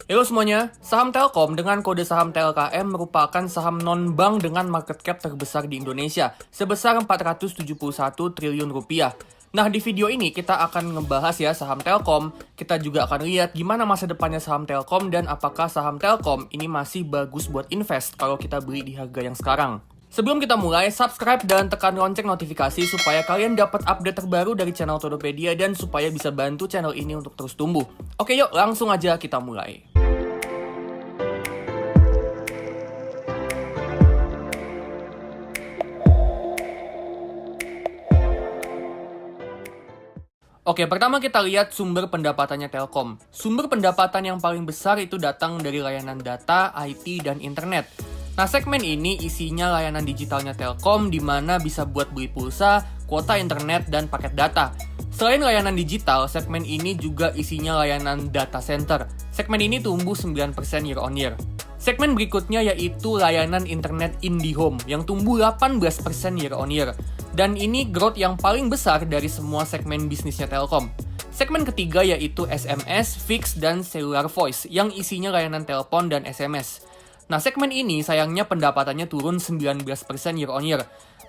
Halo semuanya, saham Telkom dengan kode saham TLKM merupakan saham non-bank dengan market cap terbesar di Indonesia, sebesar 471 triliun rupiah. Nah, di video ini kita akan ngebahas ya saham Telkom. Kita juga akan lihat gimana masa depannya saham Telkom dan apakah saham Telkom ini masih bagus buat invest kalau kita beli di harga yang sekarang. Sebelum kita mulai, subscribe dan tekan lonceng notifikasi supaya kalian dapat update terbaru dari channel Todopedia dan supaya bisa bantu channel ini untuk terus tumbuh. Oke yuk, langsung aja kita mulai. Oke, pertama kita lihat sumber pendapatannya Telkom. Sumber pendapatan yang paling besar itu datang dari layanan data, IT, dan internet. Nah, segmen ini isinya layanan digitalnya Telkom di mana bisa buat beli pulsa, kuota internet, dan paket data. Selain layanan digital, segmen ini juga isinya layanan data center. Segmen ini tumbuh 9% year on year. Segmen berikutnya yaitu layanan internet IndiHome yang tumbuh 18% year on year. Dan ini growth yang paling besar dari semua segmen bisnisnya Telkom. Segmen ketiga yaitu SMS, fixed, dan cellular voice yang isinya layanan telepon dan SMS. Nah, segmen ini sayangnya pendapatannya turun 19% year on year.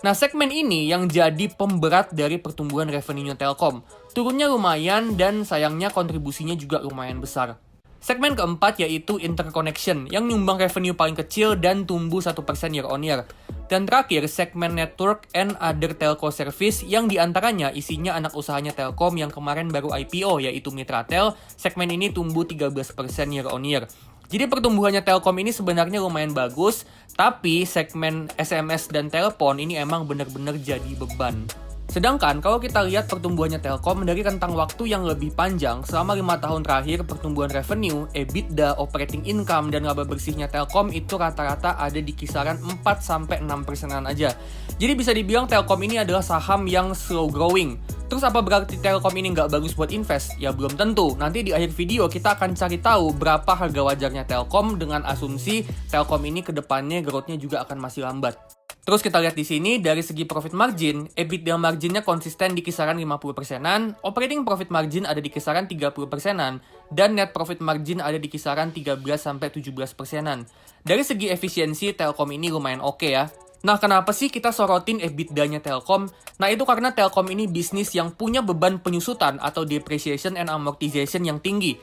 Nah, segmen ini yang jadi pemberat dari pertumbuhan revenue-nya Telkom. Turunnya lumayan dan sayangnya kontribusinya juga lumayan besar. Segmen keempat yaitu interconnection yang nyumbang revenue paling kecil dan tumbuh 1% year on year. Dan terakhir, segmen network and other telco service yang diantaranya isinya anak usahanya Telkom yang kemarin baru IPO yaitu Mitratel. Segmen ini tumbuh 13% year on year. Jadi pertumbuhannya Telkom ini sebenarnya lumayan bagus, tapi segmen SMS dan telepon ini emang benar-benar jadi beban. Sedangkan kalau kita lihat pertumbuhannya Telkom dari rentang waktu yang lebih panjang, selama 5 tahun terakhir pertumbuhan revenue, EBITDA, operating income, dan laba bersihnya Telkom itu rata-rata ada di kisaran 4-6%-an aja. Jadi bisa dibilang Telkom ini adalah saham yang slow growing. Terus apa berarti Telkom ini nggak bagus buat invest? Ya belum tentu. Nanti di akhir video kita akan cari tahu berapa harga wajarnya Telkom dengan asumsi Telkom ini ke depannya growth-nya juga akan masih lambat. Terus kita lihat di sini, dari segi profit margin, EBITDA marginnya konsisten di kisaran 50%-an, operating profit margin ada di kisaran 30%-an, dan net profit margin ada di kisaran 13-17%-an. Dari segi efisiensi, Telkom ini lumayan oke ya. Nah, kenapa sih kita sorotin EBITDA-nya Telkom? Nah, itu karena Telkom ini bisnis yang punya beban penyusutan atau depreciation and amortization yang tinggi.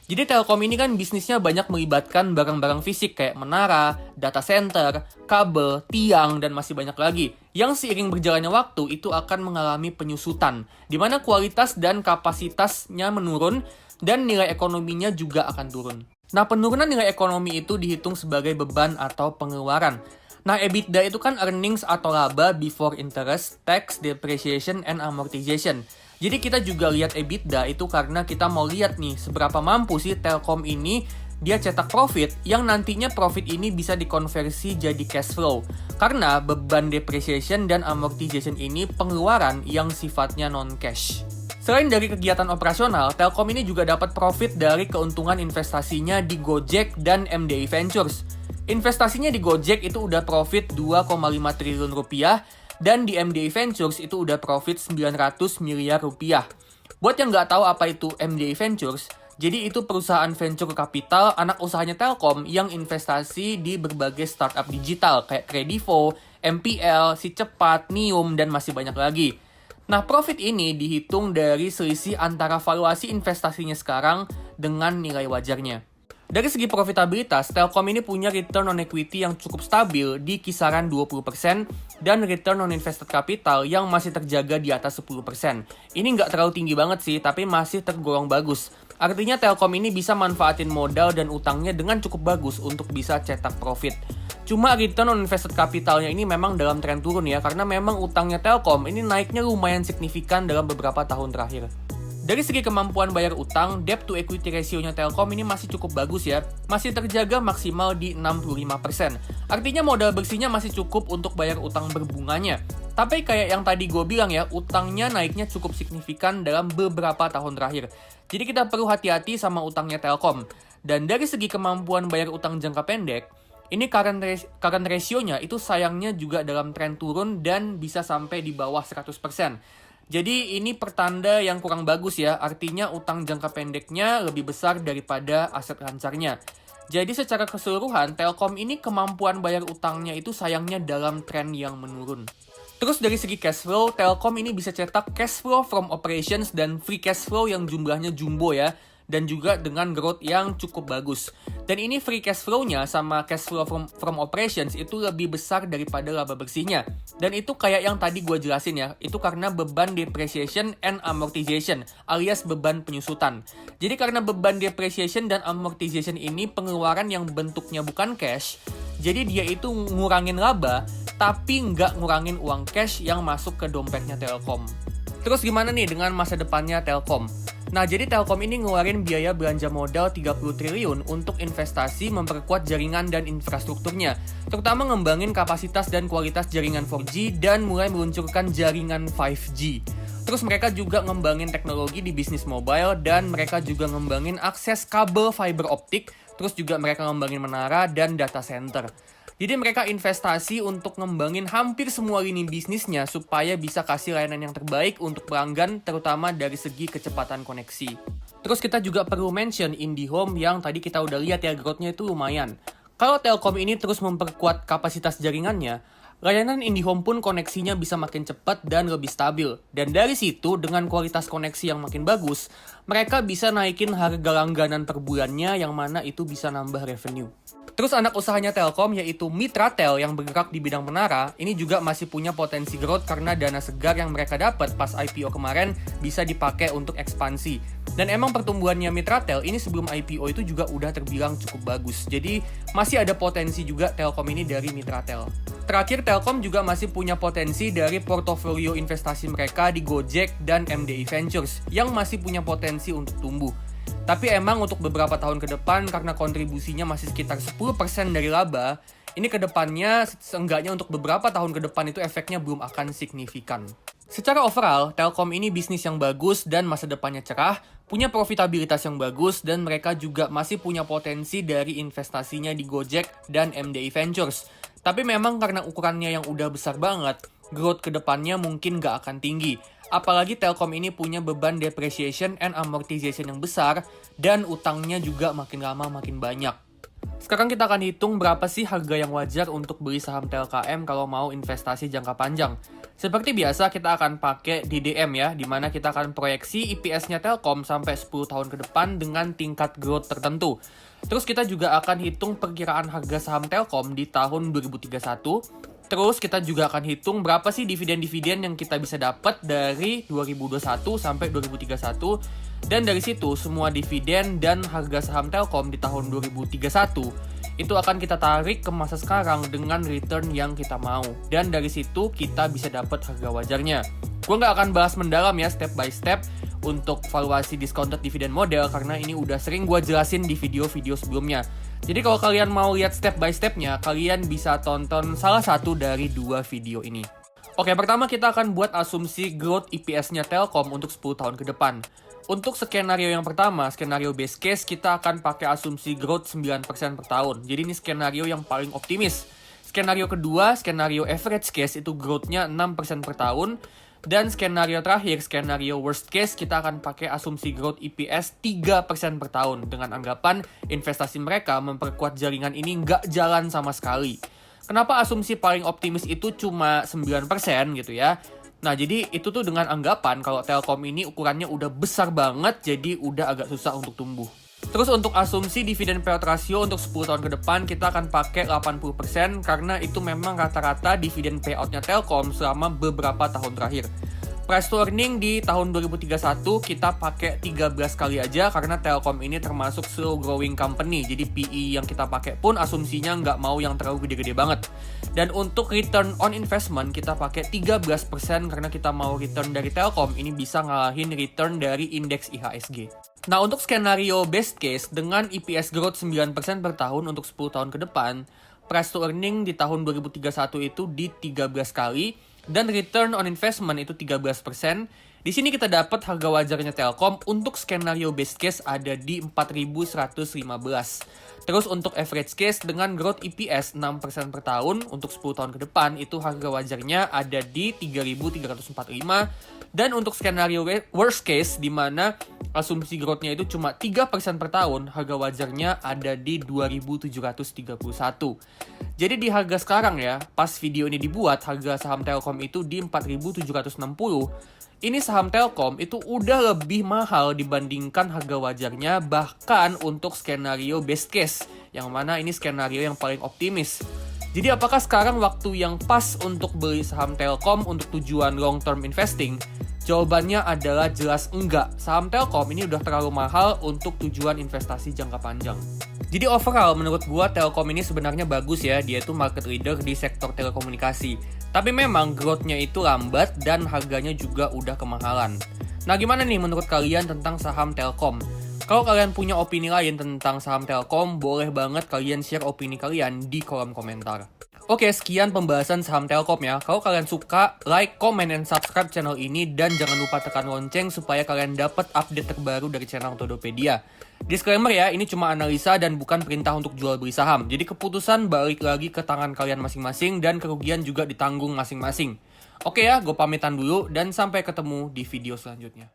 Jadi Telkom ini kan bisnisnya banyak melibatkan barang-barang fisik kayak menara, data center, kabel, tiang, dan masih banyak lagi. Yang seiring berjalannya waktu itu akan mengalami penyusutan, di mana kualitas dan kapasitasnya menurun dan nilai ekonominya juga akan turun. Nah, penurunan nilai ekonomi itu dihitung sebagai beban atau pengeluaran. Nah, EBITDA itu kan earnings atau laba before interest, tax, depreciation, and amortization. Jadi kita juga lihat EBITDA itu karena kita mau lihat nih seberapa mampu sih Telkom ini dia cetak profit yang nantinya profit ini bisa dikonversi jadi cash flow. Karena beban depreciation dan amortization ini pengeluaran yang sifatnya non-cash. Selain dari kegiatan operasional, Telkom ini juga dapat profit dari keuntungan investasinya di Gojek dan MDI Ventures. Investasinya di Gojek itu udah profit 2,5 triliun rupiah, dan di MDI Ventures itu udah profit 900 miliar rupiah. Buat yang nggak tahu apa itu MDI Ventures, jadi itu perusahaan venture capital anak usahanya Telkom yang investasi di berbagai startup digital kayak Kredivo, MPL, Si Cepat, Nium, dan masih banyak lagi. Nah, profit ini dihitung dari selisih antara valuasi investasinya sekarang dengan nilai wajarnya. Dari segi profitabilitas, Telkom ini punya return on equity yang cukup stabil di kisaran 20% dan return on invested capital yang masih terjaga di atas 10%. Ini nggak terlalu tinggi banget sih, tapi masih tergolong bagus. Artinya Telkom ini bisa manfaatin modal dan utangnya dengan cukup bagus untuk bisa cetak profit. Cuma return on invested capitalnya ini memang dalam tren turun ya, karena memang utangnya Telkom ini naiknya lumayan signifikan dalam beberapa tahun terakhir. Dari segi kemampuan bayar utang, debt to equity ratio-nya Telkom ini masih cukup bagus ya. Masih terjaga maksimal di 65%. Artinya modal bersihnya masih cukup untuk bayar utang berbunganya. Tapi kayak yang tadi gue bilang ya, utangnya naiknya cukup signifikan dalam beberapa tahun terakhir. Jadi kita perlu hati-hati sama utangnya Telkom. Dan dari segi kemampuan bayar utang jangka pendek, ini current ratio-nya itu sayangnya juga dalam tren turun dan bisa sampai di bawah 100%. Jadi ini pertanda yang kurang bagus ya, artinya utang jangka pendeknya lebih besar daripada aset lancarnya. Jadi secara keseluruhan, Telkom ini kemampuan bayar utangnya itu sayangnya dalam tren yang menurun. Terus dari segi cash flow, Telkom ini bisa cetak cash flow from operations dan free cash flow yang jumlahnya jumbo ya, dan juga dengan growth yang cukup bagus. Dan ini free cash flow-nya sama cash flow from operations itu lebih besar daripada laba bersihnya. Dan itu kayak yang tadi gue jelasin ya, itu karena beban depreciation and amortization alias beban penyusutan. Jadi karena beban depreciation dan amortization ini pengeluaran yang bentuknya bukan cash, jadi dia itu ngurangin laba, tapi nggak ngurangin uang cash yang masuk ke dompetnya Telkom. Terus gimana nih dengan masa depannya Telkom? Nah, jadi Telkom ini ngeluarin biaya belanja modal 30 triliun untuk investasi memperkuat jaringan dan infrastrukturnya, terutama ngembangin kapasitas dan kualitas jaringan 4G dan mulai meluncurkan jaringan 5G. Terus mereka juga ngembangin teknologi di bisnis mobile dan mereka juga ngembangin akses kabel fiber optik, terus juga mereka ngembangin menara dan data center. Jadi mereka investasi untuk ngembangin hampir semua lini bisnisnya supaya bisa kasih layanan yang terbaik untuk pelanggan, terutama dari segi kecepatan koneksi. Terus kita juga perlu mention IndiHome yang tadi kita udah lihat ya growth-nya itu lumayan. Kalau Telkom ini terus memperkuat kapasitas jaringannya, layanan IndiHome pun koneksinya bisa makin cepat dan lebih stabil. Dan dari situ, dengan kualitas koneksi yang makin bagus, mereka bisa naikin harga langganan per bulannya yang mana itu bisa nambah revenue. Terus anak usahanya Telkom yaitu Mitratel yang bergerak di bidang menara, ini juga masih punya potensi growth karena dana segar yang mereka dapat pas IPO kemarin bisa dipakai untuk ekspansi. Dan emang pertumbuhannya Mitratel ini sebelum IPO itu juga udah terbilang cukup bagus. Jadi masih ada potensi juga Telkom ini dari Mitratel. Terakhir, Telkom juga masih punya potensi dari portofolio investasi mereka di Gojek dan MDI Ventures yang masih punya potensi untuk tumbuh. Tapi emang untuk beberapa tahun ke depan karena kontribusinya masih sekitar 10% dari laba, ini ke depannya seenggaknya untuk beberapa tahun ke depan itu efeknya belum akan signifikan. Secara overall, Telkom ini bisnis yang bagus dan masa depannya cerah, punya profitabilitas yang bagus, dan mereka juga masih punya potensi dari investasinya di Gojek dan MDI Ventures. Tapi memang karena ukurannya yang udah besar banget, growth ke depannya mungkin nggak akan tinggi. Apalagi Telkom ini punya beban depreciation and amortization yang besar, dan utangnya juga makin lama makin banyak. Sekarang kita akan hitung berapa sih harga yang wajar untuk beli saham TLKM kalau mau investasi jangka panjang. Seperti biasa kita akan pakai DDM ya, dimana kita akan proyeksi EPS-nya Telkom sampai 10 tahun ke depan dengan tingkat growth tertentu. Terus kita juga akan hitung perkiraan harga saham Telkom di tahun 2031. Terus kita juga akan hitung berapa sih dividen-dividen yang kita bisa dapat dari 2021 sampai 2031. Dan dari situ semua dividen dan harga saham Telkom di tahun 2031 itu akan kita tarik ke masa sekarang dengan return yang kita mau. Dan dari situ kita bisa dapat harga wajarnya. Gue nggak akan bahas mendalam ya step by step untuk valuasi discounted dividend model karena ini udah sering gue jelasin di video-video sebelumnya. Jadi kalau kalian mau lihat step by stepnya, kalian bisa tonton salah satu dari 2 video ini. Oke, pertama kita akan buat asumsi growth EPS-nya Telkom untuk 10 tahun ke depan. Untuk skenario yang pertama, skenario base case, kita akan pakai asumsi growth 9% per tahun. Jadi ini skenario yang paling optimis. Skenario kedua, skenario average case, itu growth-nya 6% per tahun. Dan skenario terakhir, skenario worst case, kita akan pakai asumsi growth EPS 3% per tahun dengan anggapan investasi mereka memperkuat jaringan ini nggak jalan sama sekali. Kenapa asumsi paling optimis itu cuma 9% gitu ya? Nah, jadi itu tuh dengan anggapan kalau Telkom ini ukurannya udah besar banget, jadi udah agak susah untuk tumbuh. Terus untuk asumsi dividen payout ratio untuk 10 tahun ke depan kita akan pakai 80% karena itu memang rata-rata dividen payoutnya Telkom selama beberapa tahun terakhir. Price to earning di tahun 2031 kita pakai 13 kali aja karena Telkom ini termasuk slow growing company. Jadi PE yang kita pakai pun asumsinya nggak mau yang terlalu gede-gede banget. Dan untuk return on investment kita pakai 13% karena kita mau return dari Telkom ini bisa ngalahin return dari indeks IHSG. Nah, untuk skenario best case dengan EPS growth 9% per tahun untuk 10 tahun ke depan, price to earning di tahun 2031 itu di 13 kali, dan return on investment itu 13%, Di sini kita dapat harga wajarnya Telkom untuk skenario best case ada di 4.115. Terus untuk average case dengan growth EPS 6% per tahun untuk 10 tahun ke depan itu harga wajarnya ada di 3.345. Dan untuk skenario worst case di mana asumsi growth-nya itu cuma 3% per tahun, harga wajarnya ada di 2.731. Jadi di harga sekarang ya, pas video ini dibuat, harga saham Telkom itu di 4.760. Ini saham Telkom itu udah lebih mahal dibandingkan harga wajarnya, bahkan untuk skenario best case, yang mana ini skenario yang paling optimis. Jadi apakah sekarang waktu yang pas untuk beli saham Telkom untuk tujuan long term investing? Jawabannya adalah jelas enggak. Saham Telkom ini udah terlalu mahal untuk tujuan investasi jangka panjang. Jadi overall menurut gua Telkom ini sebenarnya bagus ya, dia itu market leader di sektor telekomunikasi. Tapi memang growth-nya itu lambat dan harganya juga udah kemahalan. Nah gimana nih menurut kalian tentang saham Telkom? Kalau kalian punya opini lain tentang saham Telkom, boleh banget kalian share opini kalian di kolom komentar. Oke, sekian pembahasan saham Telkom ya. Kalau kalian suka, like, comment, and subscribe channel ini. Dan jangan lupa tekan lonceng supaya kalian dapat update terbaru dari channel Todopedia. Disclaimer ya, ini cuma analisa dan bukan perintah untuk jual beli saham. Jadi keputusan balik lagi ke tangan kalian masing-masing dan kerugian juga ditanggung masing-masing. Oke ya, gue pamitan dulu dan sampai ketemu di video selanjutnya.